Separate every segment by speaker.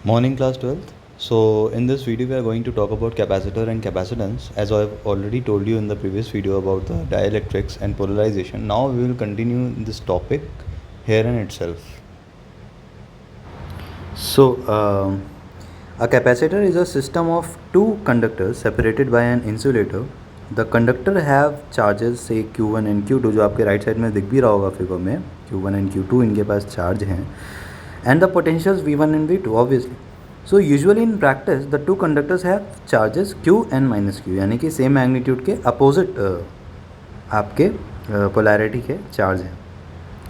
Speaker 1: Morning class 12th. So in this video we are going to talk about capacitor and capacitance. As I have already told you in the previous video about the dielectrics and polarization. Now we will continue this topic here in itself. So a capacitor is a system of two conductors separated by an insulator. The conductor have charges say Q1 and Q2 जो आपके right side में दिख भी रहा होगा figure में Q1 and Q2 इनके पास charge हैं and the potentials V1 and V2 obviously. So usually in practice the two conductors have charges Q and minus Q यानी कि सेम मैग्नीट्यूड के अपोजिट आपके पोलैरिटी के चार्ज हैं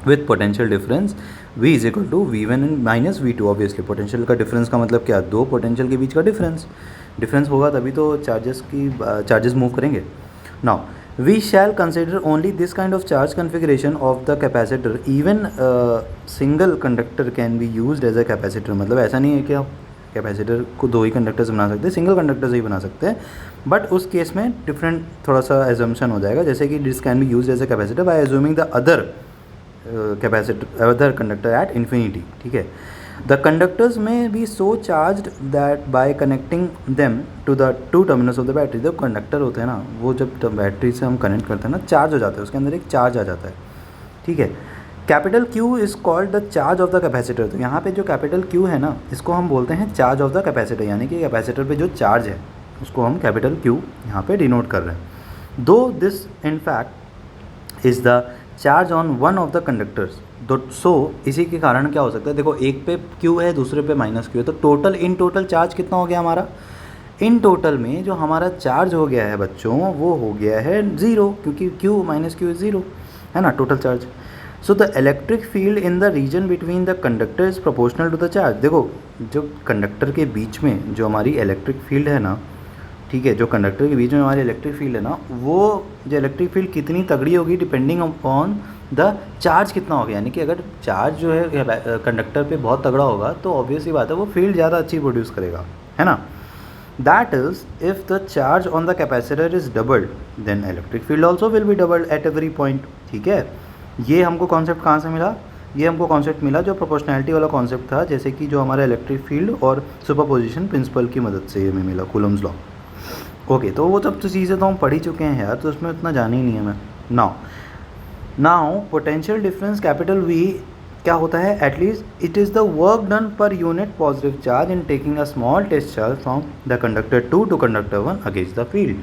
Speaker 1: with potential difference V is equal to V1 and minus V2 obviously. Potential का difference का मतलब क्या, दो पोटेंशियल के बीच का डिफरेंस होगा तभी तो चार्जेस मूव करेंगे. Now we shall consider only this kind of charge configuration of the capacitor. Even single conductor can be used as a capacitor. मतलब ऐसा नहीं है कि आप कैपेसिटर को दो ही कंडक्टर से बना सकते हैं, सिंगल कंडक्टर से ही बना सकते हैं. बट उस केस में डिफरेंट थोड़ा सा एजम्पशन हो जाएगा, जैसे कि this can be use as a capacitor by assuming the other conductor at infinity. ठीक है. The conductors may be so charged that by connecting them to the two terminals of the battery, जब conductor होते हैं ना वो जब battery से हम कनेक्ट करते हैं ना चार्ज हो जाता है, उसके अंदर एक चार्ज आ जाता है. ठीक है. Capital Q is called the charge of the capacitor. तो यहाँ पे जो कैपिटल Q है ना इसको हम बोलते हैं चार्ज ऑफ द कैपेसिटर, यानी कि कैपेसिटर पे जो चार्ज है उसको हम कैपिटल Q यहाँ पे डिनोट कर रहे हैं. Though this in fact is the charge on one of the conductors. So इसी के कारण क्या हो सकता है, देखो एक पे Q है दूसरे पे माइनस Q है, तो इन टोटल चार्ज कितना हो गया हमारा. इन टोटल में जो हमारा चार्ज हो गया है बच्चों वो हो गया है ज़ीरो, क्योंकि Q माइनस Q ज़ीरो है ना total charge. So the electric field in the region between the conductor is proportional to the charge. देखो जो कंडक्टर के बीच में जो हमारी इलेक्ट्रिक फील्ड है ना, ठीक है, जो कंडक्टर के बीच में हमारी इलेक्ट्रिक फील्ड है ना, वो जो इलेक्ट्रिक फील्ड कितनी तगड़ी होगी डिपेंडिंग अपॉन द चार्ज कितना होगा. यानी कि अगर चार्ज जो है कंडक्टर पे बहुत तगड़ा होगा तो ऑब्वियस ही बात है वो फील्ड ज़्यादा अच्छी प्रोड्यूस करेगा, है ना. That is if the charge on the capacitor is doubled then electric field also will be doubled at every point. ठीक है. ये हमको कॉन्सेप्ट कहाँ से मिला, ये हमको कॉन्सेप्ट मिला जो प्रोपोर्शनैलिटी वाला कॉन्सेप्ट था, जैसे कि जो हमारा इलेक्ट्रिक फील्ड और सुपरपोजिशन प्रिंसिपल की मदद से हमें मिला, कूलम्स लॉ. ओके, तो वो सब तो चीज़ें तो हम पढ़ ही चुके हैं यार, तो उसमें उतना जाना ही नहीं है मैं. Now potential difference capital V क्या होता है, at least it is the work done per unit positive charge in taking a small test charge from the conductor 2 to conductor 1 against the field.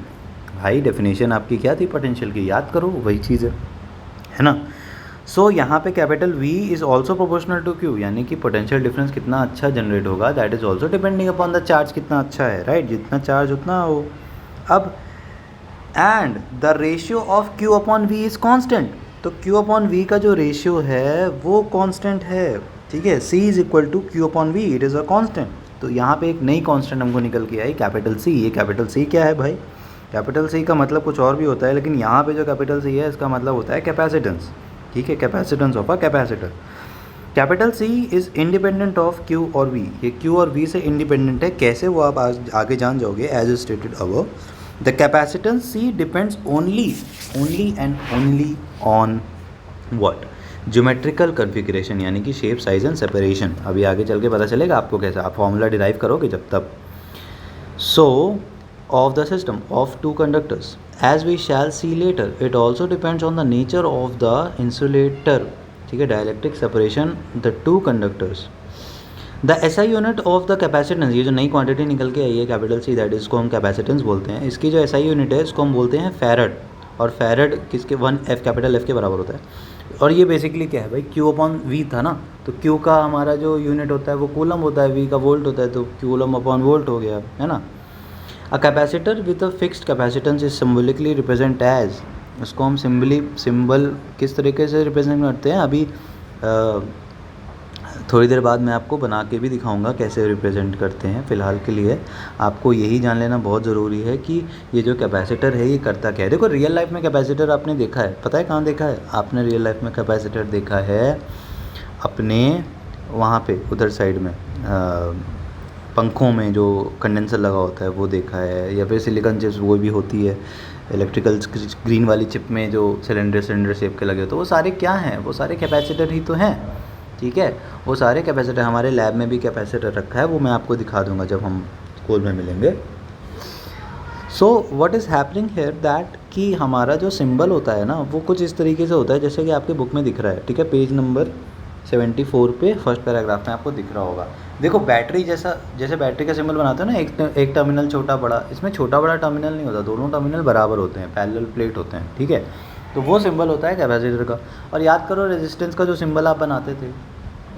Speaker 1: भाई डेफिनेशन आपकी क्या थी पोटेंशियल की, याद करो, वही चीज़ है ना. सो यहाँ पे capital V is also proportional to Q, यानी कि पोटेंशियल डिफरेंस कितना अच्छा जनरेट होगा that is also depending upon the charge कितना अच्छा है, राइट. जितना चार्ज उतना हो. अब and the ratio of Q upon V is constant. तो Q अपॉन V का जो रेशियो है वो कांस्टेंट है. ठीक है. C is equal to Q upon V, it is a constant. तो यहाँ पे एक नई कांस्टेंट हमको निकल के आई, कैपिटल C. ये कैपिटल C क्या है भाई, कैपिटल C का मतलब कुछ और भी होता है, लेकिन यहाँ पे जो कैपिटल C है इसका मतलब होता है कैपेसिटेंस. ठीक है. Capacitance of a capacitor. Capital C is independent of Q और V. ये Q और V से इंडिपेंडेंट है. कैसे, वो आप आगे जान जाओगे as stated above. The capacitance C depends only and only on what? Geometrical configuration, यानी कि शेप, साइज एंड सेपरेशन. अभी आगे चल के पता चलेगा आपको कैसे, आप फॉर्मूला डिराइव करोगे जब तब. So of the system of two conductors, as we shall see later, it also depends on the nature of the insulator. ठीक है. Dielectric separation the two conductors. The SI unit of the capacitance, ये जो नई quantity निकल के आई है capital C, that इसको हम कैपेसिटेंस बोलते हैं. इसकी जो SI यूनिट है इसको हम बोलते हैं फैरड. और फैरड किसके, 1F कैपिटल F के बराबर होता है. और ये बेसिकली क्या है भाई, Q अपॉन V था ना, तो Q का हमारा जो यूनिट होता है वो कूलम होता है, V का वोल्ट होता है, तो कूलम अपॉन वोल्ट हो गया, है ना. A capacitor with a fixed capacitance is symbolically represent as, इसको हम सिंबल किस तरीके से रिप्रेजेंट करते हैं अभी थोड़ी देर बाद मैं आपको बना के भी दिखाऊंगा कैसे रिप्रेजेंट करते हैं. फ़िलहाल के लिए आपको यही जान लेना बहुत ज़रूरी है कि ये जो कैपेसिटर है ये करता क्या है. देखो रियल लाइफ में कैपेसिटर आपने देखा है, पता है कहाँ देखा है आपने रियल लाइफ में कैपेसिटर देखा है, अपने वहाँ पे उधर साइड में पंखों में जो कंडेंसर लगा होता है वो देखा है, या फिर सिलिकॉन चिप्स वो भी होती है इलेक्ट्रिकल ग्रीन वाली चिप में जो सिलेंडर शेप के लगे होते हैं, वो सारे क्या हैं, वो सारे कैपेसिटर ही तो हैं. ठीक है। वो सारे कैपेसिटर हमारे लैब में भी कैपेसिटर रखा है, वो मैं आपको दिखा दूंगा जब हम स्कूल में मिलेंगे। So what is happening here that कि हमारा जो सिंबल होता है ना वो कुछ इस तरीके से होता है जैसे कि आपके बुक में दिख रहा है, ठीक है, पेज नंबर 74 पे फर्स्ट पैराग्राफ में आपको दिख रहा होगा। देखो बैटरी जैसा, जैसे बैटरी का सिंबल बनाते हैं ना, एक टर्मिनल छोटा बड़ा, इसमें छोटा बड़ा टर्मिनल नहीं होता, दोनों टर्मिनल बराबर होते हैं, पैरेलल प्लेट होते हैं, ठीक है। तो वो सिंबल होता है कैपेसिटर का। और याद करो रेजिस्टेंस का जो सिंबल आप बनाते थे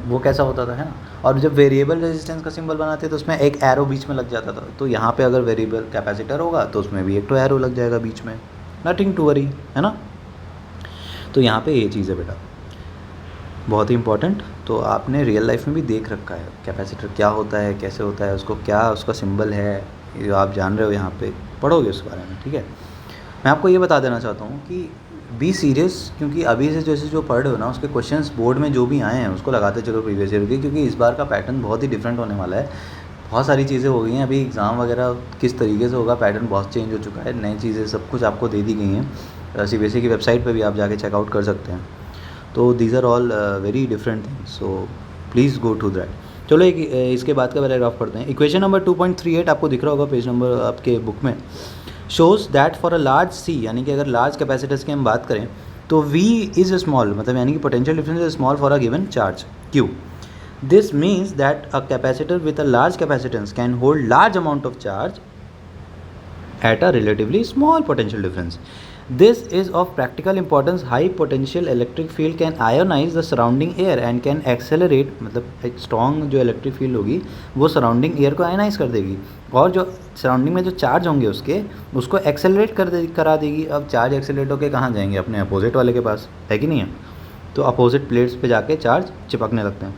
Speaker 1: वो कैसा होता था, है ना। और जब वेरिएबल रेजिस्टेंस का सिंबल बनाते तो उसमें एक एरो बीच में लग जाता था। तो यहाँ पे अगर वेरिएबल कैपेसिटर होगा तो उसमें भी एक तो एरो लग जाएगा बीच में, नथिंग टू वरी, है ना। तो यहाँ पे ये चीज़ है बेटा, बहुत ही इंपॉर्टेंट। तो आपने रियल लाइफ में भी देख रखा है कैपेसिटर क्या होता है, कैसे होता है, उसको क्या उसका सिंबल है, ये आप जान रहे हो, यहाँ पे पढ़ोगे उस बारे में, ठीक है। मैं आपको ये बता देना चाहता हूँ कि बी सीरियस, क्योंकि अभी से जैसे जो पढ़ रहे हो ना उसके क्वेश्चंस बोर्ड में जो भी आए हैं उसको लगाते चलो प्रीवियस ईयर के, क्योंकि इस बार का पैटर्न बहुत ही डिफरेंट होने वाला है। बहुत सारी चीज़ें हो गई हैं, अभी एग्ज़ाम वगैरह किस तरीके से होगा, पैटर्न बहुत चेंज हो चुका है, नई चीज़ें सब कुछ आपको दे दी गई हैं। CBSE की वेबसाइट पर भी आप जाके चेकआउट कर सकते हैं। तो these are all very different things, so please go to that. चलो एक इसके बाद का पैराग्राफ पढ़ते हैं। इक्वेशन नंबर 2.38 आपको दिख रहा होगा पेज नंबर आपके बुक में। Shows that for a large C, यानी कि अगर लार्ज कैपेसिटर्स की हम बात करें तो V इज़ स्मॉल, मतलब यानी कि potential difference is small for a given charge Q। This means that a capacitor with a large capacitance can hold large amount of charge at a relatively small potential difference. This is of practical importance. High potential electric field can ionize the surrounding air and can accelerate, मतलब एक strong जो electric field होगी वो surrounding air को ionize कर देगी और जो surrounding में जो charge होंगे उसको accelerate करा देगी। अब charge accelerate होकर कहाँ जाएंगे, अपने opposite वाले के पास, है कि नहीं है। तो opposite plates पे जाके charge चिपकने लगते हैं,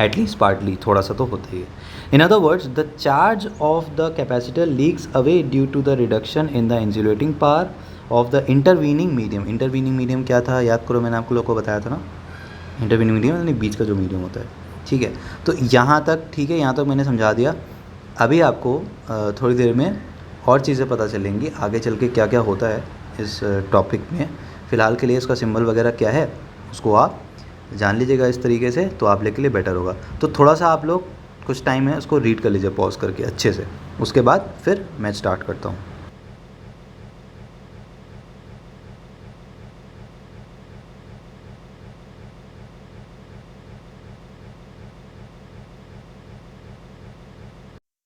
Speaker 1: एटलीस्ट पार्टली, थोड़ा सा तो होता ही है। In other words the charge of the capacitor leaks away due to the reduction in the insulating power of the intervening medium. Intervening medium क्या था, याद करो, मैंने आपको लोग को बताया था ना, इंटरवीनिंग मीडियम यानी बीच का जो मीडियम होता है, ठीक है। तो यहाँ तक ठीक है, यहाँ तक मैंने समझा दिया। अभी आपको थोड़ी देर में और चीज़ें पता चलेंगी आगे चल के क्या क्या होता है इस टॉपिक में। फ़िलहाल के लिए इसका सिंबल वगैरह क्या है उसको आप जान लीजिएगा इस तरीके से, तो आप के लिए बेटर होगा। तो थोड़ा सा आप लोग कुछ टाइम है उसको रीड कर लीजिए पॉज करके अच्छे से, उसके बाद फिर मैं स्टार्ट करता हूँ।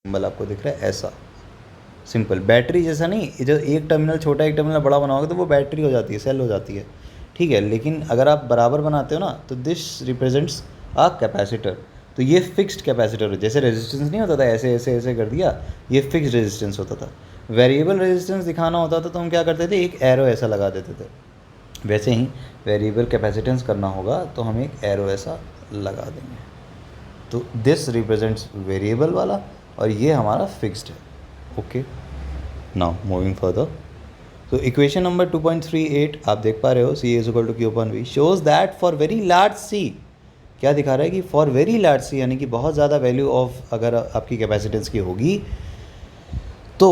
Speaker 1: सिंबल आपको दिख रहा है ऐसा सिंपल, बैटरी जैसा नहीं, जो एक टर्मिनल छोटा एक टर्मिनल बड़ा बनाओगे तो वो बैटरी हो जाती है, सेल हो जाती है, ठीक है। लेकिन अगर आप बराबर बनाते हो ना तो दिस रिप्रेजेंट्स अ कैपेसिटर। तो ये फिक्स्ड कैपेसिटर, जैसे रेजिस्टेंस नहीं होता था ऐसे ऐसे ऐसे कर दिया, ये फिक्स्ड रेजिस्टेंस होता था। वेरिएबल रेजिस्टेंस दिखाना होता था तो हम क्या करते थे, एक एरो ऐसा लगा देते थे। वैसे ही वेरिएबल कैपेसिटेंस करना होगा तो हम एक एरो ऐसा लगा देंगे। तो दिस रिप्रेजेंट्स वेरिएबल वाला और ये हमारा फिक्स्ड है, ओके। नाउ मूविंग फर्दर, तो इक्वेशन नंबर 2.38 आप देख पा रहे हो, C is equal to Q upon V shows that for very large C, क्या दिखा रहा है कि फॉर वेरी लार्ज C यानी कि बहुत ज़्यादा वैल्यू ऑफ अगर आपकी कैपेसिटेंस की होगी तो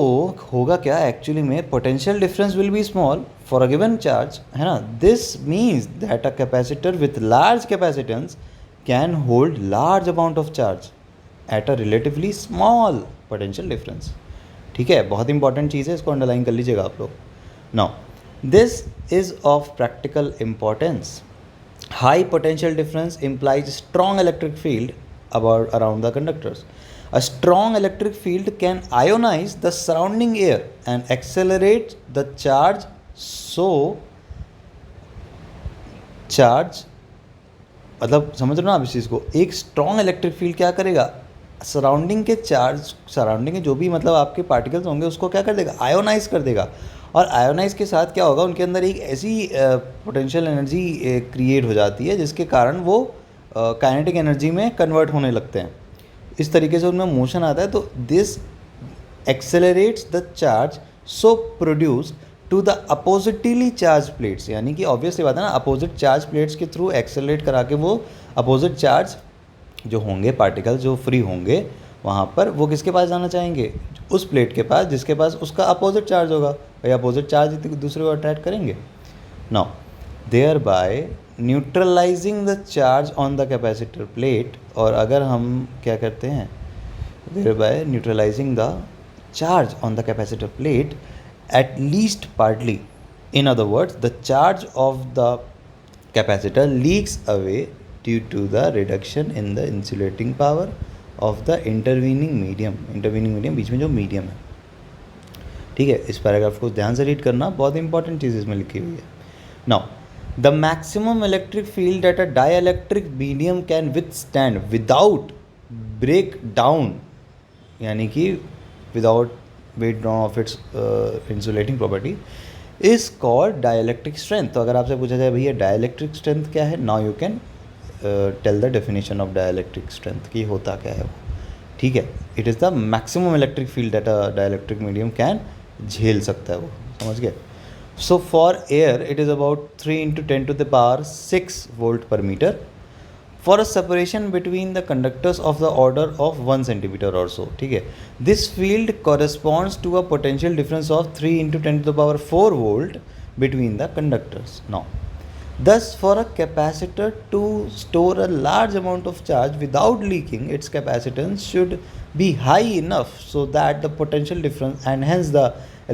Speaker 1: होगा क्या एक्चुअली में, potential difference will be small for a given charge, है ना। This means that a capacitor with large capacitance can hold large amount of charge at a relatively small potential difference, ठीक है। बहुत इंपॉर्टेंट चीज़ है, इसको underline कर लीजिएगा आप लोग। Now this is of practical importance. High potential difference implies strong electric field about around the conductors. A strong electric field can ionize the surrounding air and accelerate the charge. So charge, मतलब समझ रहे हो ना आप इस चीज़ को, एक स्ट्रॉन्ग इलेक्ट्रिक फील्ड क्या करेगा, सराउंडिंग के चार्ज, सराउंडिंग के जो भी मतलब आपके पार्टिकल्स होंगे उसको क्या कर देगा, आयोनाइज कर देगा। और आयोनाइज के साथ क्या होगा, उनके अंदर एक ऐसी पोटेंशियल एनर्जी क्रिएट हो जाती है जिसके कारण वो काइनेटिक एनर्जी में कन्वर्ट होने लगते हैं, इस तरीके से उनमें मोशन आता है। तो this accelerates the charge so produce to the oppositely charge plates, यानी कि ऑब्वियसली बात है ना, अपोजिट चार्ज प्लेट्स के थ्रू एक्सेलरेट करा के वो अपोजिट चार्ज जो होंगे, पार्टिकल जो फ्री होंगे वहाँ पर, वो किसके पास जाना चाहेंगे, उस प्लेट के पास जिसके पास उसका अपोजिट चार्ज होगा, भाई अपोजिट चार्ज दूसरे को अट्रैक्ट करेंगे। Now there by neutralizing the charge on the capacitor plate, और अगर हम क्या करते हैं, thereby neutralizing the charge on the capacitor plate at least partly. In other words, the charge of the capacitor leaks away due to the reduction in the insulating power of the intervening medium. intervening medium बीच में जो medium है, ठीक है. इस paragraph को ध्यान से read करना, बहुत इंपॉर्टेंट चीज़ इसमें लिखी हुई है. Now the maximum electric field at a dielectric medium can withstand without break down, यानी कि without break down of its insulating property, is called dielectric strength. तो अगर आपसे पूछा जाए भैया डाइइलेक्ट्रिक स्ट्रेंथ क्या है, now you can tell the definition of dielectric strength कि होता क्या है वो, ठीक है. It is the maximum electric field that a dielectric medium can झेल सकता है वो, समझ गए. So for air it is about 3 × 10⁶ volt per metre for a separation between the conductors of the order of 1 centimeter or so, ठीक है. This field corresponds to a potential difference of 3 × 10⁴ volt between the conductors. Now, thus for a capacitor to store a large amount of charge without leaking, its capacitance should be high enough so that the potential difference and hence the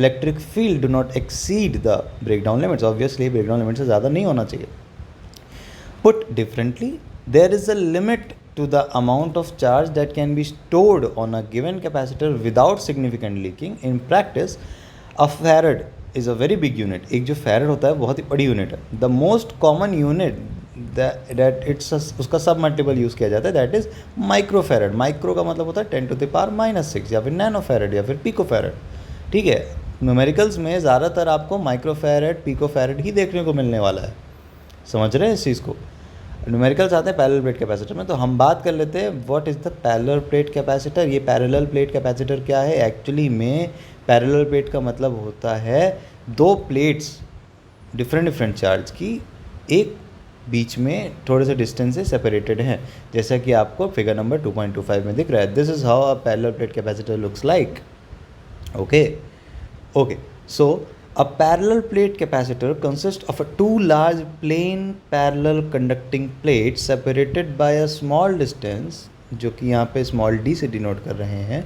Speaker 1: electric field do not exceed the breakdown limits. Obviously breakdown limits से ज़्यादा नहीं होना चाहिए. Put differently, there is a limit to the amount of charge that can be stored on a given capacitor without significant leaking. In practice, a farad is a very big unit. एक जो farad होता है बहुत ही बड़ी unit है. The most common unit that it's उसका सब multiple use किया जाता है, that is microfarad. माइक्रो का मतलब होता है 10⁻⁻⁶, या फिर नैनोफैरड, या फिर पिकोफैरड, ठीक है. न्यूमेरिकल्स में ज़्यादातर आपको माइक्रोफैरड, पिकोफैरड ही देखने को मिलने वाला है, समझ रहे हैं इस चीज़ को. न्यूमेरिकल्स आते हैं पैरेलल प्लेट कैपेसिटर में. तो हम बात कर लेते हैं what is the parallel plate capacitor. ये पैरेलल प्लेट कैपेसिटर क्या है? एक्चुअली में पैरेलल प्लेट का मतलब होता है दो प्लेट्स डिफरेंट चार्ज की एक बीच में थोड़े से डिस्टेंस से सेपरेटेड हैं, जैसा कि आपको फिगर नंबर 2.25 में दिख रहा है. This is how a parallel plate capacitor looks like. Okay, so a parallel plate capacitor consists of two large plain parallel conducting plates separated by a small distance, जो कि यहाँ पे small d से denote कर रहे हैं.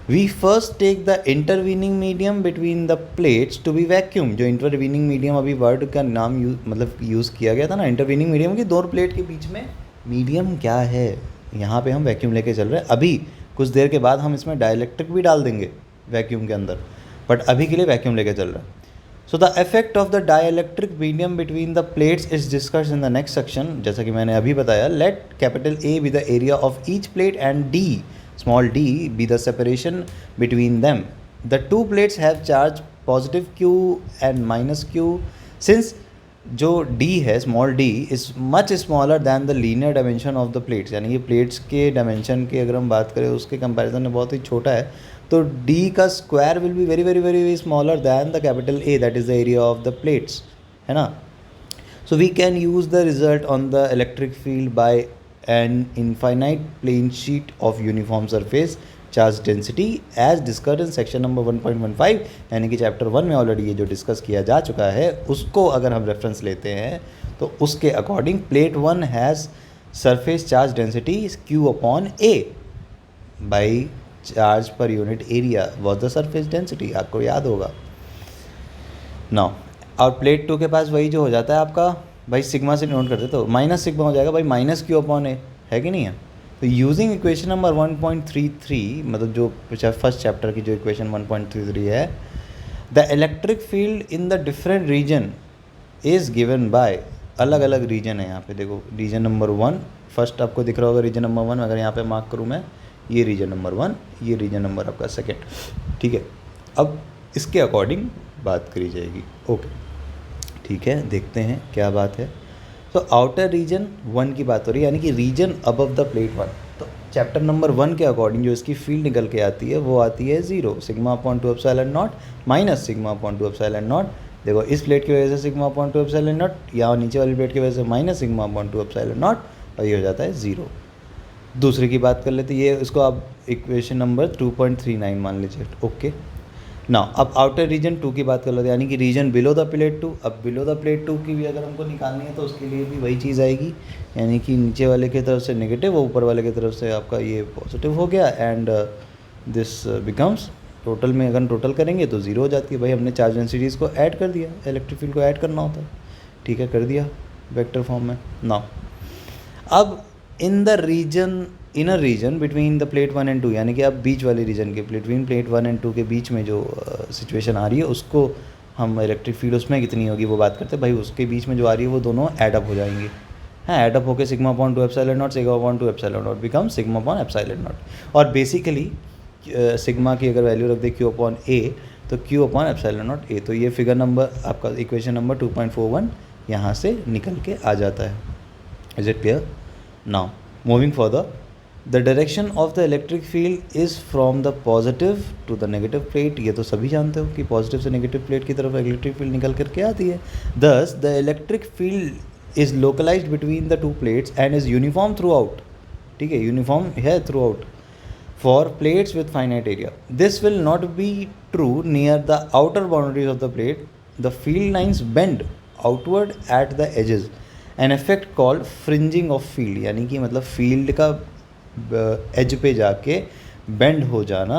Speaker 1: We first take the intervening medium between the plates to be vacuum. जो intervening medium अभी वर्ड का नाम मतलब यूज़ किया गया था ना, intervening medium की दो प्लेट के बीच में मीडियम क्या है, यहाँ पे हम वैक्यूम लेके चल रहे हैं. अभी कुछ देर के बाद हम इसमें डाइलेक्ट्रिक भी डाल देंगे वैक्यूम के अंदर, बट अभी के लिए वैक्यूम लेके चल रहा है. So the effect of the dielectric medium between the plates is discussed in the next section. जैसा कि मैंने अभी बताया, let capital A be the area of each plate and D small D be the separation between them. The two plates have charge positive Q and minus Q. Since जो d है small d is much smaller than the linear dimension of the plates, यानी कि plates के dimension की अगर हम बात करें उसके कंपैरिजन में बहुत ही छोटा है, तो d का square will be very very very smaller than the capital A, that is the area of the plates, है ना. So we can use the result on the electric field by an infinite plane sheet of uniform surface charge density as discussed in section number 1.15, यानी कि chapter 1 में already ये जो discuss किया जा चुका है उसको अगर हम रेफरेंस लेते हैं तो उसके according plate 1 has surface charge density Q upon A by charge per unit area was the surface density, आपको याद होगा. नाउ और प्लेट 2 के पास वही जो हो जाता है आपका भाई सिग्मा से नोट करते तो माइनस सिग्मा हो जाएगा भाई, माइनस Q अपॉन A है कि नहीं है. तो यूजिंग इक्वेशन नंबर 1.33, मतलब जो फर्स्ट चैप्टर की जो इक्वेशन 1.33 है, the electric field in the different region is given by, अलग अलग रीजन है यहाँ पे देखो. रीजन नंबर 1 फर्स्ट आपको दिख रहा होगा, रीजन नंबर 1 अगर यहाँ पे मार्क करूँ मैं, ये रीजन नंबर 1, ये रीजन नंबर आपका सेकेंड, ठीक है. अब इसके अकॉर्डिंग बात करी जाएगी. ओके ठीक है, देखते हैं क्या बात है. तो आउटर रीजन 1 की बात हो रही है, यानी कि रीजन अबव द प्लेट 1. तो चैप्टर नंबर 1 के अकॉर्डिंग जो इसकी फील्ड निकल के आती है वो आती है 0, sigma upon 2 epsilon not minus sigma upon 2 epsilon naught. देखो इस प्लेट की वजह से सिग्मा अपॉन 2 एप्सिलॉन नॉट, या नीचे वाली प्लेट की वजह से minus sigma upon 2 epsilon nought, और ये हो जाता है 0. दूसरे की बात कर लेते, ये इसको आप इक्वेशन नंबर 2.39 मान लीजिए. ओके, ना अब आउटर रीजन 2 की बात कर लेते हैं, यानी कि रीजन बिलो द प्लेट 2। अब बिलो द प्लेट 2 की भी अगर हमको निकालनी है तो उसके लिए भी वही चीज़ आएगी, यानी कि नीचे वाले की तरफ से नेगेटिव और ऊपर वाले की तरफ से आपका ये पॉजिटिव हो गया, एंड दिस बिकम्स, टोटल में अगर टोटल करेंगे तो ज़ीरो हो जाती है। भाई हमने चार्ज डेंसिटीज़ को ऐड कर दिया, इलेक्ट्रिक फील्ड को ऐड करना होता है, ठीक है, कर दिया वेक्टर फॉर्म में। नाउ अब in the region, inner region between the plate 1 and 2, यानी कि अब बीच वाले रीजन के बिटवीन प्लेट 1 एंड 2 के बीच में जो सिचुएशन आ रही है उसको हम इलेक्ट्रिक फील्ड उसमें कितनी होगी वो बात करते हैं। भाई उसके बीच में जो आ रही है वो दोनों एडअप हो जाएंगी, हाँ, एडअप होकर sigma upon 2 epsilon nought, sigma upon 2 epsilon nought become sigma upon epsilon nought. और बेसिकली सिग्मा की अगर वैल्यू रख दे क्यू अपॉन ए तो Q upon epsilon nought A, तो ये फिगर नंबर आपका इक्वेशन नंबर 2.41 यहाँ से निकल के आ जाता है। Is it clear? Now moving further, the direction of the electric field is from the positive to the negative plate. ये तो सभी जानते हो कि पॉजिटिव से नेगेटिव प्लेट की तरफ इलेक्ट्रिक फील्ड निकल करके आती है। Thus the electric field is localized between the two plates and is uniform throughout, ठीक है, यूनिफॉर्म है throughout for plates with finite area. This will not be true near the outer boundaries of the plate. The field lines bend outward at the edges, an effect called fringing of field, यानी कि मतलब field का as पे जाके bend हो जाना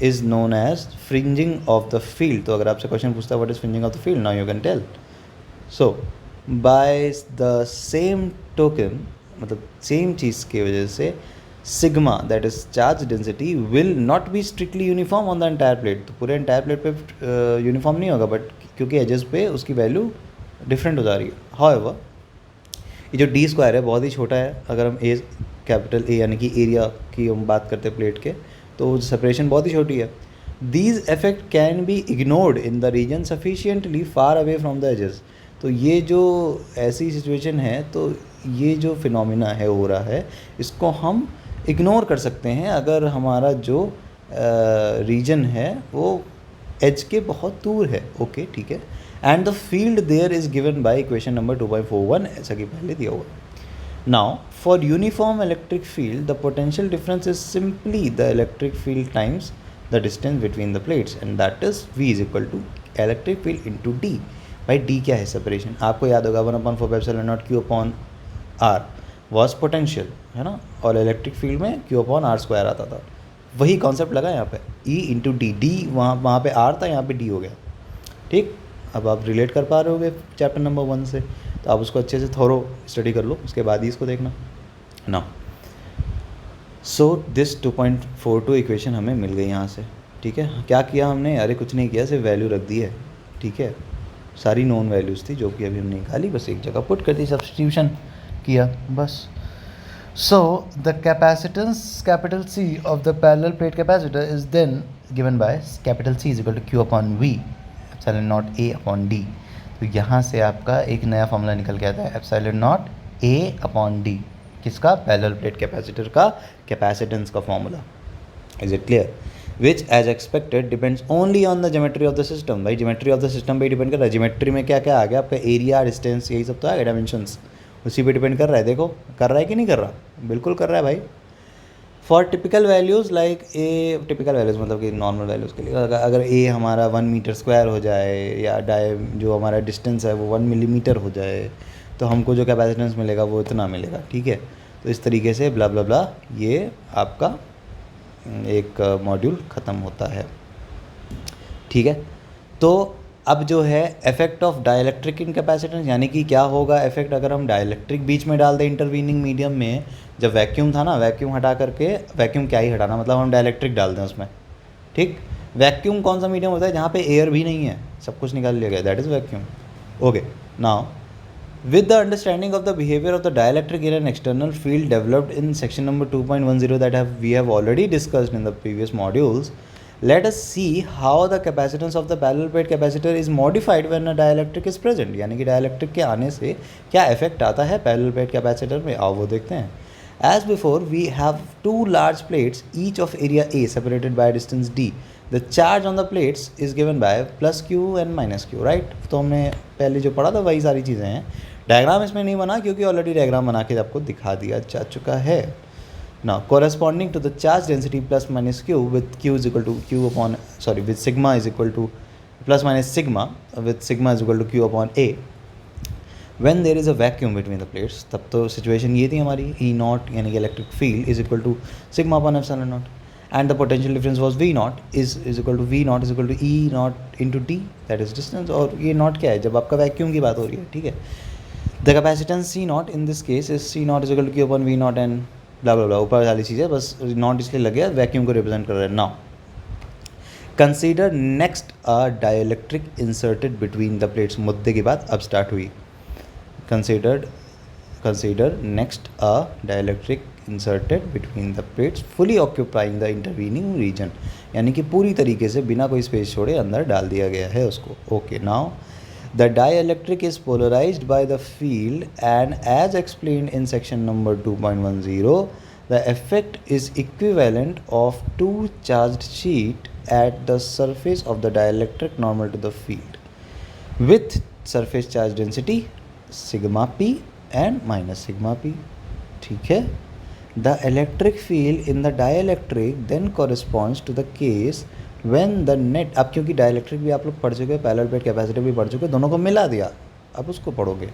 Speaker 1: is known as fringing of the field. तो अगर आपसे क्वेश्चन पूछता है what is fringing of the field, now you can tell. So by the same token, मतलब सेम चीज़ की वजह से sigma that is charge density will not be strictly uniform on the entire plate. तो पूरे entire plate पे uniform नहीं होगा, बट क्योंकि एजेस पे उसकी वैल्यू डिफरेंट हो जा रही है। हाउएवर ये जो डी स्क्वायर है बहुत ही छोटा है, अगर हम ए कैपिटल ए यानी कि एरिया की हम बात करते हैं प्लेट के, तो सेपरेशन बहुत ही छोटी है। These effect can be ignored in the region sufficiently far away from the edges. तो ये जो ऐसी सिचुएशन है, तो ये जो फिनोमिना है हो रहा है, इसको हम इग्नोर कर सकते हैं अगर हमारा जो रीजन है वो एज के बहुत दूर है। ओके, ठीक है, and the field there is given by equation number 2.41, ऐसा कि पहले दिया हुआ। Now for uniform electric field the potential difference is simply the electric field times the distance between the plates, and that is v is equal to electric field into D. भाई D क्या है? Separation. आपको याद होगा 1/4 epsilon nought q upon r was potential, है ना, और electric field में q अपॉन r स्क्वायर आता था। वही कॉन्सेप्ट लगा यहाँ पे, e इंटू डी। डी वहाँ पे r था, यहाँ पे d हो गया। ठीक, अब आप रिलेट कर पा रहे होगे चैप्टर नंबर 1 से, तो आप उसको अच्छे से थोरो स्टडी कर लो, उसके बाद ही इसको देखना ना। सो दिस 2.42 इक्वेशन हमें मिल गई यहाँ से। ठीक है, क्या किया हमने? अरे कुछ नहीं किया, सिर्फ वैल्यू रख दी है। ठीक है, सारी नॉन वैल्यूज़ थी जो कि अभी हमने निकाली, बस एक जगह पुट कर दी, सब्स्टिट्यूशन किया बस। So the capacitance capital C of the parallel plate capacitor is then given by capital C is equal to Q upon V epsilon nought A upon D। तो यहाँ से आपका एक नया फॉर्मूला निकल के आता है, epsilon nought A upon D, किसका? पैरेलल प्लेट कैपेसिटर का कैपेसिटेंस का formula. Is it clear? Which as expected depends only on the geometry of the system. भाई ज्योमेट्री ऑफ द सिस्टम पे डिपेंड कर रहा है। ज्योमेट्री में क्या क्या आ गया आपका? एरिया, डिस्टेंस, यही सब तो आ गया, डायमेंशंस, उसी पे डिपेंड कर रहा है। देखो कर रहा है कि नहीं कर रहा? बिल्कुल कर रहा है भाई। For typical values like a, typical values मतलब कि नॉर्मल वैल्यूज़ के लिए अगर ए हमारा 1 मीटर स्क्वायर हो जाए, या जो हमारा डिस्टेंस है वो 1 मिलीमीटर हो जाए, तो हमको जो कैपेसिटेंस मिलेगा वो इतना मिलेगा। ठीक है, तो इस तरीके से ब्ला ब्ला ब्ला ये आपका एक मॉड्यूल ख़त्म होता है। ठीक है, तो अब जो है effect of dielectric in capacitance, यानी कि क्या होगा इफेक्ट अगर हम डाइलेक्ट्रिक बीच में डाल दें इंटरवीनिंग मीडियम में। जब वैक्यूम था ना, वैक्यूम हटा करके, वैक्यूम क्या ही हटाना, मतलब हम डाइलेक्ट्रिक डाल दें उसमें। ठीक, वैक्यूम कौन सा मीडियम होता है? जहाँ पे एयर भी नहीं है, सब कुछ निकाल लिया गया, that is vacuum. Okay, now with the understanding of the behavior of the dielectric in an external field developed in section number 2.10 that we have already discussed in the previous modules, let us see how the capacitance of the parallel plate capacitor is modified when a dielectric is present। यानी कि dielectric के आने से क्या effect आता है parallel plate capacitor में, आओ वो देखते हैं। As before, we have two large plates, each of area A separated by a distance d. The charge on the plates is given by plus q and minus q, right? तो हमने पहले जो पढ़ा था वही सारी चीज़ें हैं। डायग्राम इसमें नहीं बना क्योंकि ऑलरेडी डायग्राम बना के आपको दिखा दिया जा चुका है। Now corresponding to the charge density plus minus q with q is equal to q upon, sorry, with sigma is equal to plus minus sigma with sigma is equal to q upon a, when there is a vacuum between the plates, तब तो situation ये थी हमारी E nought यानी कि electric field is equal to sigma upon epsilon nought, and the potential difference was V naught is equal to V naught is equal to E naught into T, that is distance. और ये not क्या है जब आपका vacuum की बात हो रही है, ठीक है. The capacitance C naught in this case is C naught is equal to Q upon V naught and blah blah blah, ऊपर वाली चीज़ है, बस नॉट इसलिए लग गया, वैक्यूम को रिप्रेजेंट कर रहा है. Now consider next a dielectric inserted between the plates. मुद्दे की बात अब स्टार्ट हुई. consider next a dielectric inserted between the plates fully occupying the intervening region, यानी कि पूरी तरीके से बिना कोई स्पेस छोड़े अंदर डाल दिया गया है उसको. Okay, now the dielectric is polarized by the field and as explained in section number 2.10 the effect is equivalent of two charged sheet at the surface of the dielectric normal to the field with surface charge density sigma p and minus sigma p. ठीक है. The electric field in the dielectric then corresponds to the case when the net, अब क्योंकि dielectric भी आप लोग पढ़ चुके, parallel plate capacitor भी पढ़ चुके, दोनों को मिला दिया, अब उसको पढ़ोगे.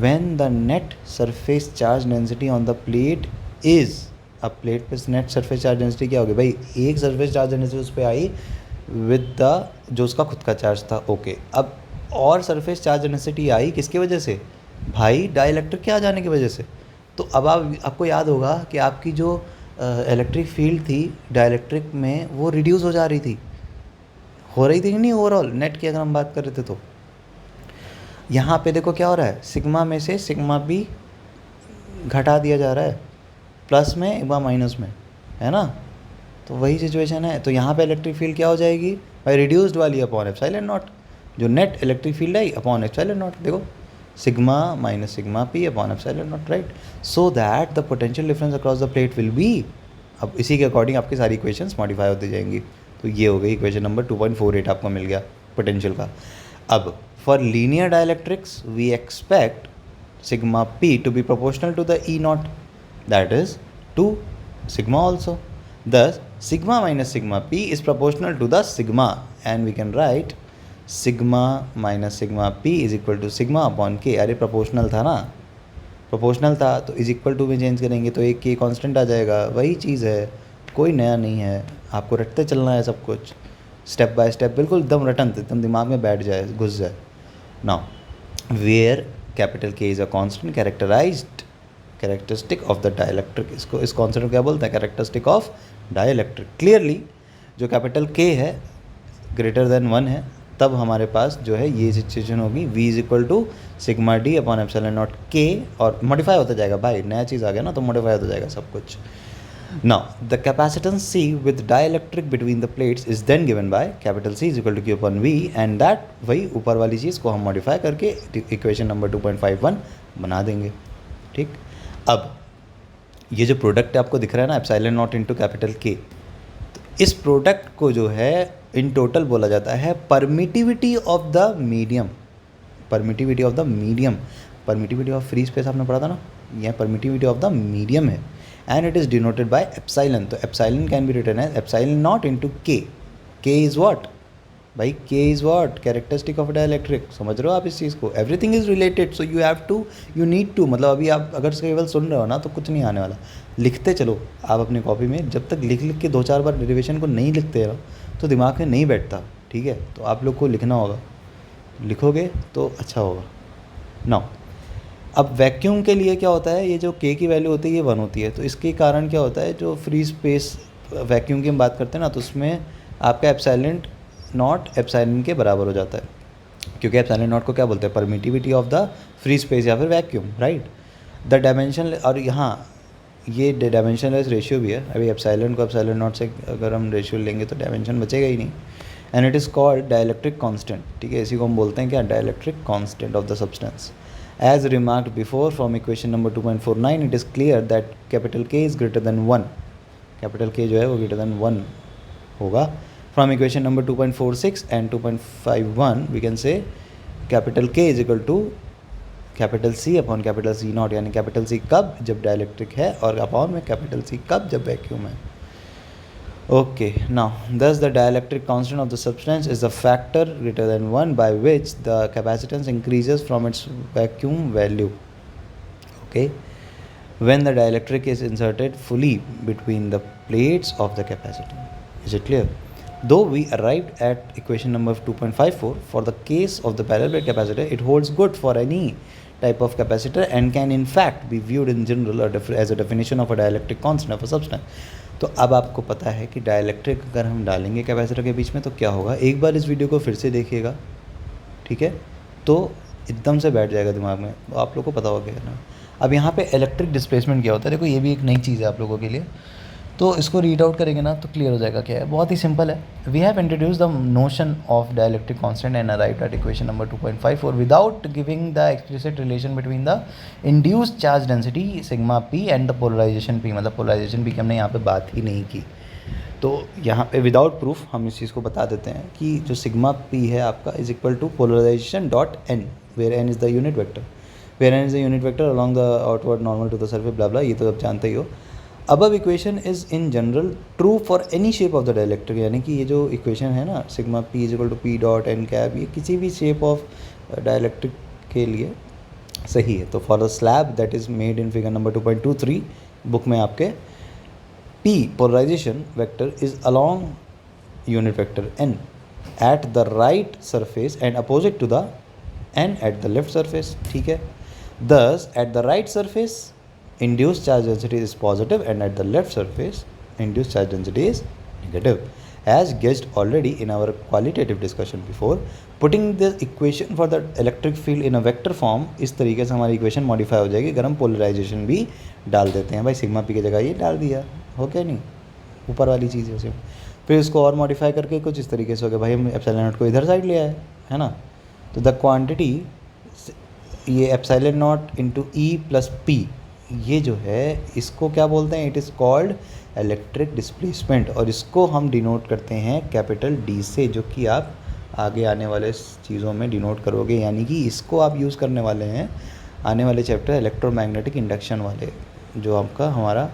Speaker 1: When the net surface charge density on the plate is, अब प्लेट पे नेट सरफेस चार्ज डेंसिटी क्या होगी भाई, एक सरफेस चार्ज डेंसिटी उस पर आई विद द जो उसका खुद का चार्ज था. ओके, अब और सरफेस चार्ज डेंसिटी आई किसकी वजह से भाई, डाइलेक्ट्रिक के आ जाने की वजह से. तो अब आपको याद होगा कि आपकी जो इलेक्ट्रिक फील्ड थी डाइलेक्ट्रिक में वो रिड्यूस हो जा रही थी, हो रही थी कि नहीं ओवरऑल नेट की अगर हम बात कर रहे थे. तो यहाँ पे देखो क्या हो रहा है, सिग्मा में से सिग्मा भी घटा दिया जा रहा है, प्लस में एक बार माइनस में, है ना. तो वही सिचुएशन है. तो यहाँ पे इलेक्ट्रिक फील्ड क्या हो जाएगी भाई, रिड्यूस्ड वाली अपॉन एप्सिलॉन नॉट, जो net electric field I upon epsilon naught. देखो sigma minus sigma P upon epsilon naught, right. So that the potential difference across the plate will be, अब इसी के अकॉर्डिंग आपकी सारी इक्वेशंस मॉडिफाई होती जाएंगी. तो ये हो गई इक्वेशन नंबर 2.48 आपको मिल गया पोटेंशियल का. अब for linear dielectrics we expect sigma P to be proportional to the E nought, that is to sigma also. Thus sigma minus sigma p is proportional to the sigma and we can write sigma minus sigma p is equal to sigma upon k. अरे proportional था ना, proportional था तो is equal to में change करेंगे तो एक के कांस्टेंट आ जाएगा. वही चीज़ है, कोई नया नहीं है, आपको रटते चलना है सब कुछ स्टेप बाय स्टेप, बिल्कुल एकदम रटन एकदम दिमाग में बैठ जाए, घुस जाए. Now where capital K is a constant characterized characteristic of the dielectric, इसको इस कॉन्सेप्ट को क्या बोलते हैं, कैरेक्टरिस्टिक ऑफ डाइलेक्ट्रिक. क्लियरली जो कैपिटल के है ग्रेटर देन 1 है, तब हमारे पास जो है ये सिचुएशन होगी v is equal to sigma D upon epsilon nought K, और मॉडिफाई होता जाएगा भाई, नया चीज़ आ गया ना तो मॉडिफाई होता जाएगा सब कुछ. Now the capacitance C with dielectric between the plates is then given by capital C is equal to Q upon V and that, वही ऊपर वाली चीज़ को हम मॉडिफाई करके इक्वेशन नंबर 2.51 बना देंगे. ठीक. अब ये जो प्रोडक्ट आपको दिख रहा है ना एप्सिलॉन नॉट इंटू कैपिटल के, तो इस प्रोडक्ट को जो है इन टोटल बोला जाता है permittivity of the medium. Permittivity of the medium, permittivity of free space आपने पढ़ा था ना, यह परमिटिविटी ऑफ द मीडियम है and it is denoted by epsilon. तो epsilon can be written as epsilon naught into K. K is what भाई, K is what, characteristic of dielectric. समझ रहे हो आप इस चीज़ को, everything is related, so you have to, you need to, मतलब अभी आप अगर केवल सुन रहे हो ना तो कुछ नहीं आने वाला, लिखते चलो आप अपनी कॉपी में. जब तक लिख लिख के 2-4 बार डेरिवेशन को नहीं लिखते हो तो दिमाग में नहीं बैठता. ठीक है, तो आप लोग को लिखना होगा, लिखोगे तो अच्छा होगा. नाउ अब वैक्यूम के लिए क्या होता है, ये जो के की वैल्यू होती है ये 1 होती है, तो इसके कारण क्या होता है, जो फ्री स्पेस वैक्यूम की हम बात करते हैं ना तो उसमें आपका एप्सिलॉन नॉट एप्सिलॉन के बराबर हो जाता है, क्योंकि एप्सिलॉन नॉट को क्या बोलते हैं, permittivity of the free space या फिर वैक्यूम, राइट. द डायमेंशन, और यहाँ ये डायमेंशनलेस रेशियो भी है. अभी एप्सिलॉन को एप्सिलॉन नॉट से अगर हम रेशियो लेंगे तो डायमेंशन बचेगा ही नहीं. And it is called dielectric constant. ठीक है, इसी को हम बोलते हैं क्या, dielectric constant of the substance. As remarked before from equation number 2.49 it is clear that capital K is greater than 1. Capital K जो है वो ग्रेटर देन 1 होगा. From equation number 2.46 and 2.51 we can say capital K is equal to capital C upon capital C nought, यानी capital C कब, जब dielectric है, और upon में कैपिटल सी कब, जब वैक्यूम है. Okay, now thus the dielectric constant of the substance is the factor greater than 1 by which the capacitance increases from its vacuum value. Okay, when the dielectric is inserted fully between the plates of the capacitor. Is it clear? Though we arrived at equation number 2.54 for the case of the parallel plate capacitor, it holds good for any type of capacitor and can in fact be viewed in general or as a definition of a dielectric constant of a substance. तो अब आपको पता है कि dielectric अगर हम डालेंगे capacitor के बीच में तो क्या होगा. एक बार इस वीडियो को फिर से देखिएगा, ठीक है, तो एकदम से बैठ जाएगा दिमाग में, आप लोगों को पता होगा क्या करना है. अब यहाँ पे इलेक्ट्रिक डिस्प्लेसमेंट क्या होता है, देखो ये भी एक नई चीज़ है आप लोगों के लिए, तो इसको रीड आउट करेंगे ना तो क्लियर हो जाएगा क्या है. बहुत ही सिंपल है. We have introduce the notion of dielectric constant and arrived at equation number 2.54 without giving the explicit relation between the induced charge density sigma P and the polarization P. मतलब polarization P की हमने यहाँ पे बात ही नहीं की. तो यहाँ पे विदाउट प्रूफ हम इस चीज़ को बता देते हैं कि जो सिग्मा पी है आपका is equal to polarization dot N, where N is the unit vector, where N is the unit vector along the outward normal to the surface blah blah, ये तो आप जानते ही हो. Above equation is in general true for any shape of the dielectric, यानी कि ये जो इक्वेशन है ना sigma P is equal to P dot N cap, ये किसी भी शेप ऑफ डाइलेक्ट्रिक के लिए सही है. तो for the slab that is made in figure number 2.23 book में आपके P polarization vector is along unit vector n at the right surface and opposite to the n at the left surface. ठीक है. Thus at the right surface induced charge density is positive and at the left surface induced charge density is negative. As guessed already in our qualitative discussion before, putting the equation for the electric field in a vector form, इस तरीके से हमारी equation modify हो जाएगी अगर हम polarisation भी डाल देते हैं. भाई सिग्मा पी की जगह ये डाल दिया, हो क्या नहीं, ऊपर वाली चीज़ है उसे, फिर इसको और मॉडिफाई करके कुछ इस तरीके से हो गया. भाई हम एप्सिलॉन नॉट को इधर साइड ले आए, है ना, तो द क्वांटिटी ये एप्सिलॉन नॉट इंटू ई प्लस पी, ये जो है इसको क्या बोलते हैं, it is called electric displacement, और इसको हम डिनोट करते हैं कैपिटल डी से, जो कि आप आगे आने वाले चीज़ों में डिनोट करोगे. यानी कि इसको आप यूज़ करने वाले हैं आने वाले चैप्टर इलेक्ट्रोमैग्नेटिक इंडक्शन वाले, जो आपका हमारा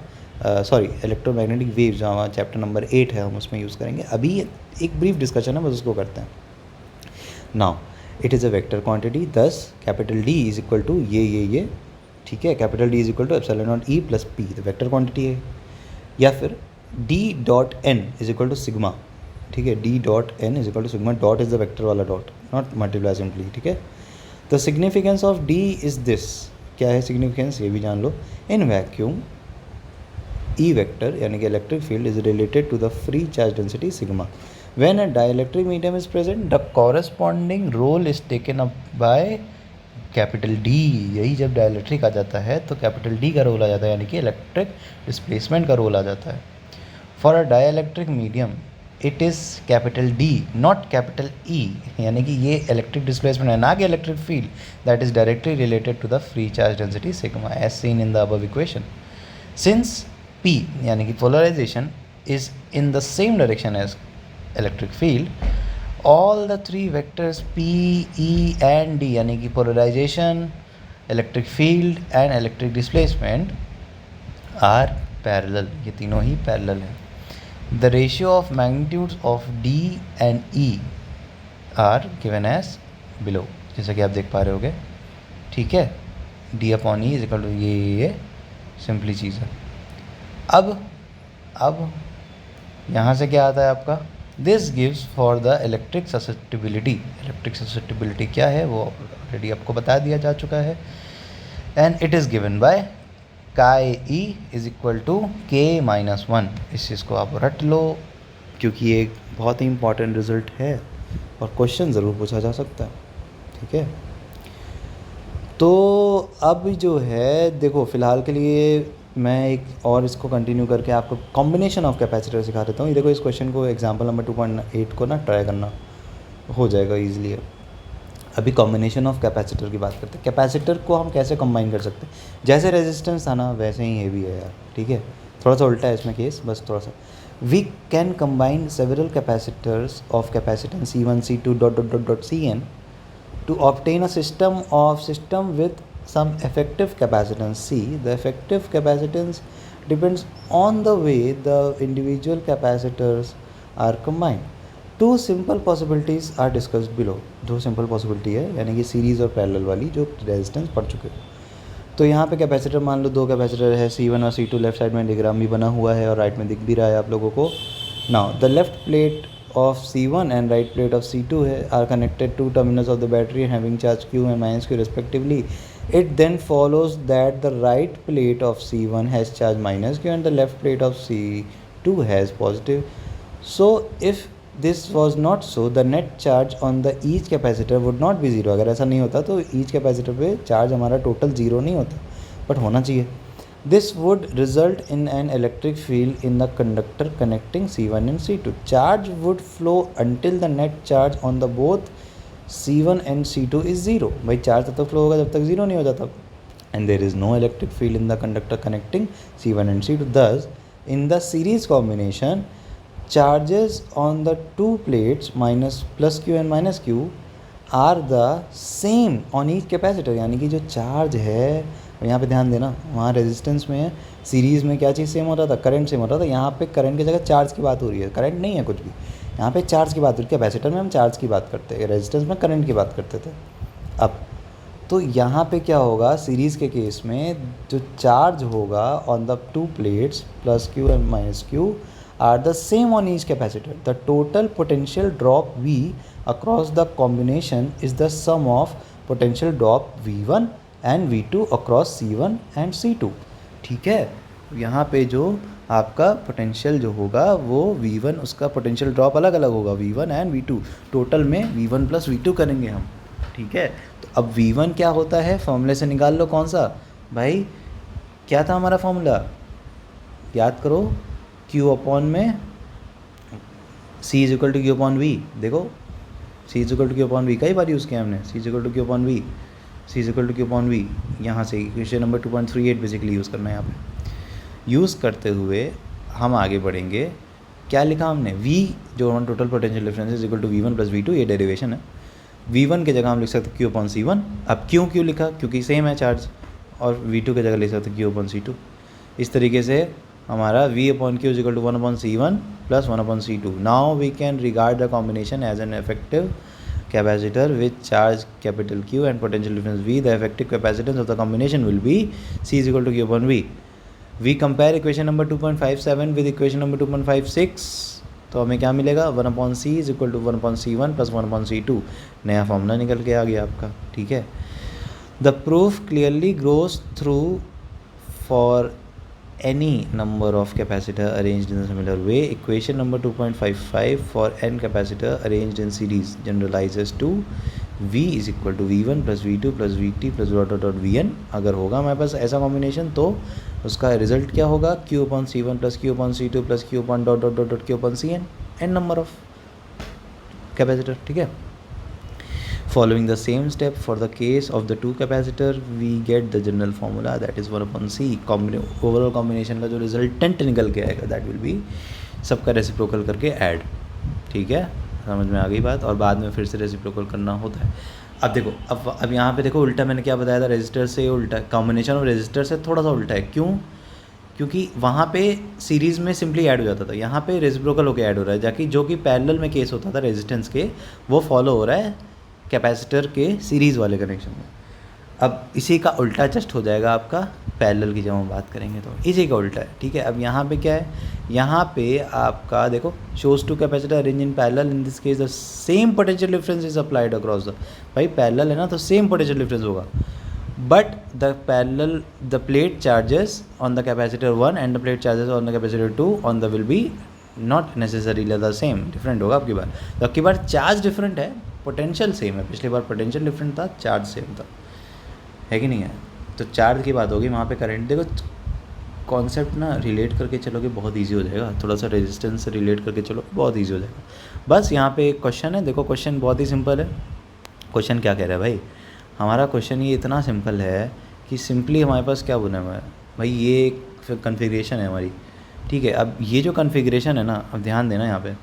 Speaker 1: इलेक्ट्रोमैग्नेटिक वेव्स जो हमारा चैप्टर नंबर 8 है, हम उसमें यूज़ करेंगे. अभी एक ब्रीफ डिस्कशन है, बस उसको करते हैं. Now it is a vector quantity, thus capital D is equal to ये, ठीक है, capital D is equal to epsilon naught E plus P, तो वेक्टर क्वांटिटी है. या फिर D dot N is equal to sigma, ठीक है, D dot N is equal to sigma, dot is the vector वाला डॉट, नॉट मल्टीप्लाई सिंपली, ठीक है. The significance of D is this, क्या है सिग्निफिकेंस ये भी जान लो. इन वैक्यूम ई वेक्टर यानी कि electric field is related to the free charge density sigma. When a dielectric medium is present the corresponding role is taken up by capital D. यही जब dielectric आ जाता है तो कैपिटल डी का role आ जाता है, यानी कि इलेक्ट्रिक डिस्प्लेसमेंट का रोल आ जाता है. For a dielectric medium it is capital D not capital E, यानी कि ये इलेक्ट्रिक डिस्प्लेसमेंट है ना कि electric field, that is directly related to the free charge density sigma as seen in the above equation. Since P यानी कि polarization is in the same direction as electric field, all the three vectors P, E and D यानी कि polarization, electric field and electric displacement are parallel, ये तीनों ही parallel हैं. The ratio of magnitudes of D and E are given as below, जैसा कि आप देख पा रहे होगे, ठीक है. D upon E is equal to ये सिंपली चीज़ है. अब यहाँ से क्या आता है आपका, this gives for the electric susceptibility. Electric susceptibility क्या है वो ऑलरेडी आपको बता दिया जा चुका है. And it is given bye काई E is equal to k-1. इस चीज़ को आप रट लो क्योंकि ये एक बहुत ही इंपॉर्टेंट रिजल्ट है और क्वेश्चन ज़रूर पूछा जा सकता है, ठीक है. तो अब जो है देखो फ़िलहाल के लिए मैं एक और इसको कंटिन्यू करके आपको कॉम्बिनेशन ऑफ कैपेसिटर सिखा देता हूँ. ये देखो इस क्वेश्चन को एग्जांपल नंबर 2.8 को ना ट्राई करना, हो जाएगा ईजिली. अभी कॉम्बिनेशन ऑफ कैपेसिटर की बात करते हैं. कैपेसिटर को हम कैसे कंबाइन कर सकते हैं, जैसे रेजिस्टेंस था ना वैसे ही ये भी है यार, ठीक है, थोड़ा सा उल्टा है इसमें केस, बस थोड़ा सा. We can combine several capacitors of capacitance C1 C2 ... Cn to obtain a system with some effective capacitance C. The effective capacitance depends on the way the individual capacitors are combined. Two simple possibilities are discussed below. दो simple possibility है, यानी कि series और parallel वाली, जो resistance पढ़ चुके हो. तो यहाँ पे कैपेसिटर मान लो दो कैपेसिटर है C1 और C2. लेफ्ट साइड में डिग्राम भी बना हुआ है और राइट में दिख भी रहा है आप लोगों को. Now the left plate of C1 and right plate of C2 are connected to terminals of the battery having charge Q and minus Q respectively. It then follows that the right plate of C1 has charge minus Q and the left plate of C2 has positive. So if this was not so, the net charge on the each capacitor would not be zero. अगर ऐसा नहीं होता तो each capacitor पे charge हमारा total zero नहीं होता, but होना चाहिए. This would result in an electric field in the conductor connecting C1 and C2. Charge would flow until the net charge on the both C1 and C2 is zero. भाई charge तब तक flow होगा जब तक zero नहीं हो जाता. And there is no electric field in the conductor connecting C1 and C2. Thus, in the series combination, charges on the two plates minus plus Q and minus Q are the same on each capacitor. यानी कि जो charge है, यहाँ पे ध्यान देना, वहाँ resistance में सीरीज़ में क्या चीज़ सेम होता था, करंट सेम होता था. यहाँ पे करंट की जगह चार्ज की बात हो रही है, करंट नहीं है कुछ भी, यहाँ पे चार्ज की बात हो रही है. कैपेसिटर में हम चार्ज की बात करते हैं, रेजिस्टेंस में करंट की बात करते थे. अब तो यहाँ पे क्या होगा, सीरीज़ के केस में जो चार्ज होगा on the two plates plus Q and minus Q are the same on each capacitor. The total potential drop V across the combination is the sum of potential drop V1 and V2 across C1 and C2. ठीक है, यहाँ पे जो आपका potential जो होगा वो V1, उसका पोटेंशियल ड्रॉप अलग अलग होगा, V1 एंड V2. टोटल में V1 प्लस V2 करेंगे हम. ठीक है, तो अब V1 क्या होता है, फॉर्मूले से निकाल लो. कौन सा भाई, क्या था हमारा फॉर्मूला, याद करो. Q अपॉन में C is equal to Q upon V. देखो C is equal to Q upon V कई बार यूज़ किया हमने. C is equal to Q upon V, C is equal to Q upon V. यहाँ से question number 2.38 basically use करना है. यहाँ पे यूज़ करते हुए हम आगे बढ़ेंगे. क्या लिखा हमने, V जो हम total potential difference is equal to V1 plus V2, ये डेरिवेशन है. V1 की जगह हम लिख सकते Q अपॉन C1. अब क्यों लिखा, क्योंकि सेम है चार्ज. और V2 की जगह लिख सकते Q अपॉन C2. इस तरीके से हमारा V upon Q is equal to 1 upon C1 plus 1 upon C2. Now we can regard the combination as an effective capacitor with charge capital Q and potential difference V. The effective capacitance of the combination will be C is equal to Q upon V. We compare equation number 2.57 with equation number 2.56. तो हमें क्या मिलेगा, 1 upon C is equal to 1 upon C1 plus 1 upon C2. नया formula निकल के आ गया आपका. ठीक है, the proof clearly grows through for any number of capacitor arranged in a similar way. Equation number 2.55 for n capacitor arranged in series generalizes to V is equal to V1 plus V2 plus Vt plus dot dot dot Vn. अगर होगा हमारे पास ऐसा combination तो उसका result क्या होगा, Q upon C1 plus Q upon C2 plus Q upon dot dot dot dot Q upon Cn, n number of capacitor. ठीक है, following the same step for the case of the two capacitor we get the general formula that is 1 upon C. Overall combination का जो resultant निकल के आएगा that will be सबका reciprocal करके add. ठीक है, समझ में आ गई बात. और बाद में फिर से रेसिप्रोकल करना होता है. अब देखो, अब यहाँ पे देखो उल्टा मैंने क्या बताया था, रेजिस्टर से उल्टा, कॉम्बिनेशन ऑफ रेजिस्टर से थोड़ा सा उल्टा है. क्यों, क्योंकि वहाँ पे सीरीज़ में सिंपली ऐड हो जाता था, यहाँ पे रेसिप्रोकल होकर ऐड हो रहा है. जाकि जो कि पैरेलल में केस होता था रेजिस्टेंस के, वो फॉलो हो रहा है कैपेसिटर के सीरीज़ वाले कनेक्शन में. अब इसी का उल्टा जस्ट हो जाएगा आपका पैरेलल की जब हम बात करेंगे तो इसी का उल्टा है. ठीक है, अब यहाँ पे क्या है, यहाँ पे आपका देखो shows two capacitor arrange in parallel, in this case the same potential difference is applied across the. भाई पैरेलल है ना तो सेम पोटेंशियल डिफरेंस होगा, but the plate charges on the capacitor 1 and the plate charges on the capacitor 2 on the will be not necessarily the same, different होगा आपकी बार. तो आपकी बार चार्ज डिफरेंट है, पोटेंशियल सेम है. पिछली बार पोटेंशियल डिफरेंट था, चार्ज सेम था, है कि नहीं है. तो चार्ज की बात होगी, वहाँ पे करंट. देखो कॉन्सेप्ट ना रिलेट करके चलोगे बहुत इजी हो जाएगा, थोड़ा सा रेजिस्टेंस से रिलेट करके चलो बहुत इजी हो जाएगा. बस यहाँ पे एक क्वेश्चन है, देखो क्वेश्चन बहुत ही सिंपल है. क्वेश्चन क्या कह रहा है भाई, हमारा क्वेश्चन ये इतना सिंपल है कि सिंपली हमारे पास क्या बना हुआ है भाई, ये एक कन्फिग्रेशन है हमारी. ठीक है, अब ये जो कन्फिग्रेशन है ना, अब ध्यान देना यहाँ पे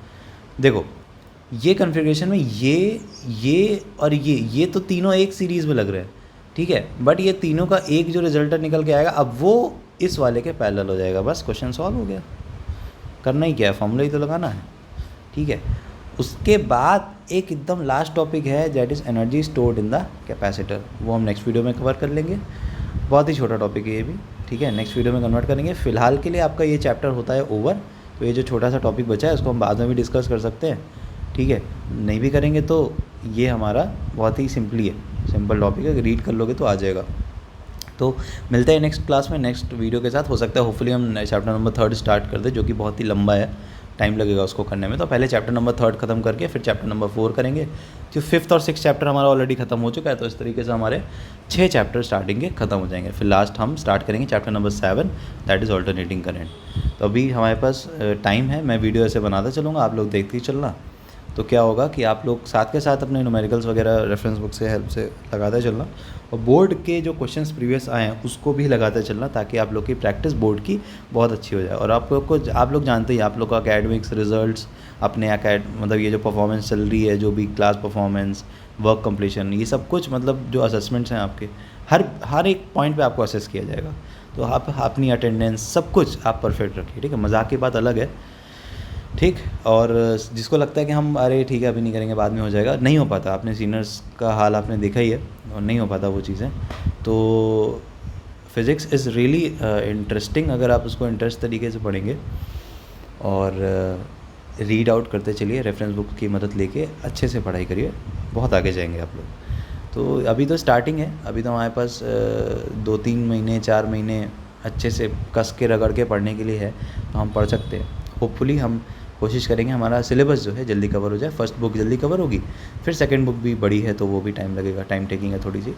Speaker 1: देखो, ये कन्फिग्रेशन में ये और ये तो तीनों एक सीरीज़ में लग रहे हैं. ठीक है। बट ये तीनों का एक जो रिजल्टर निकल के आएगा, अब वो इस वाले के पैरेलल हो जाएगा, बस क्वेश्चन सॉल्व हो गया। करना ही क्या है, फॉर्मूला ही तो लगाना है, ठीक है। उसके बाद एक एकदम लास्ट टॉपिक है that is energy stored in the capacitor, वो हम नेक्स्ट वीडियो में कवर कर लेंगे। बहुत ही छोटा टॉपिक है ये भी, ठीक है, नेक्स्ट वीडियो में कन्वर्ट करेंगे। फिलहाल के लिए आपका ये चैप्टर होता है ओवर। तो ये जो छोटा सा टॉपिक बचा है उसको हम बाद में भी डिस्कस कर सकते हैं, ठीक है। नहीं भी करेंगे तो ये हमारा बहुत ही सिंपल टॉपिक है, रीड कर लोगे तो आ जाएगा। तो मिलते हैं नेक्स्ट क्लास में, नेक्स्ट वीडियो के साथ। हो सकता है होपफुली हम चैप्टर नंबर 3 स्टार्ट कर दें, जो कि बहुत ही लंबा है, टाइम लगेगा उसको करने में। तो पहले चैप्टर नंबर 3 खत्म करके फिर चैप्टर नंबर 4 करेंगे। जो 5th और 6th चैप्टर हमारा ऑलरेडी खत्म हो चुका है, तो इस तरीके से हमारे 6 चैप्टर स्टार्टिंग के खत्म हो जाएंगे। फिर लास्ट हम स्टार्ट करेंगे chapter number 7, that is alternating current. तो अभी हमारे पास टाइम है, मैं वीडियो ऐसे बनाता चलूँगा, आप लोग देखते ही चलना। तो क्या होगा कि आप लोग साथ के साथ अपने न्यूमेरिकल्स वगैरह रेफरेंस बुक से हेल्प से लगाते चलना, और बोर्ड के जो क्वेश्चंस प्रीवियस आए हैं उसको भी लगाते चलना, ताकि आप लोग की प्रैक्टिस बोर्ड की बहुत अच्छी हो जाए। और आप लोग जानते ही, आप लोग का अकेडमिक्स रिजल्ट्स अपने मतलब ये जो परफॉर्मेंस चल रही है, जो भी क्लास परफॉर्मेंस, वर्क कंप्लीशन, ये सब कुछ मतलब जो असेसमेंट्स हैं आपके, हर एक पॉइंट पे आपको असेस किया जाएगा। तो आप अपनी अटेंडेंस सब कुछ आप परफेक्ट रखिए, ठीक है। मजाक की बात अलग है, ठीक। और जिसको लगता है कि हम अरे ठीक है अभी नहीं करेंगे बाद में हो जाएगा, नहीं हो पाता। अपने सीनियर्स का हाल आपने देखा ही है, और नहीं हो पाता वो चीज़ें। तो फिज़िक्स इज़ रियली इंटरेस्टिंग अगर आप उसको इंटरेस्ट तरीके से पढ़ेंगे और रीड आउट करते चलिए, रेफरेंस बुक की मदद लेके अच्छे से पढ़ाई करिए, बहुत आगे जाएंगे आप लोग। तो अभी तो स्टार्टिंग है, अभी तो हमारे पास 2-3 महीने 4 महीने अच्छे से कस के रगड़ के पढ़ने के लिए है, तो हम पढ़ सकते हैं। होपफुली हम कोशिश करेंगे हमारा सिलेबस जो है जल्दी कवर हो जाए। फर्स्ट बुक जल्दी कवर होगी, फिर सेकंड बुक भी बड़ी है तो वो भी टाइम लगेगा, टाइम टेकिंग है थोड़ी सी।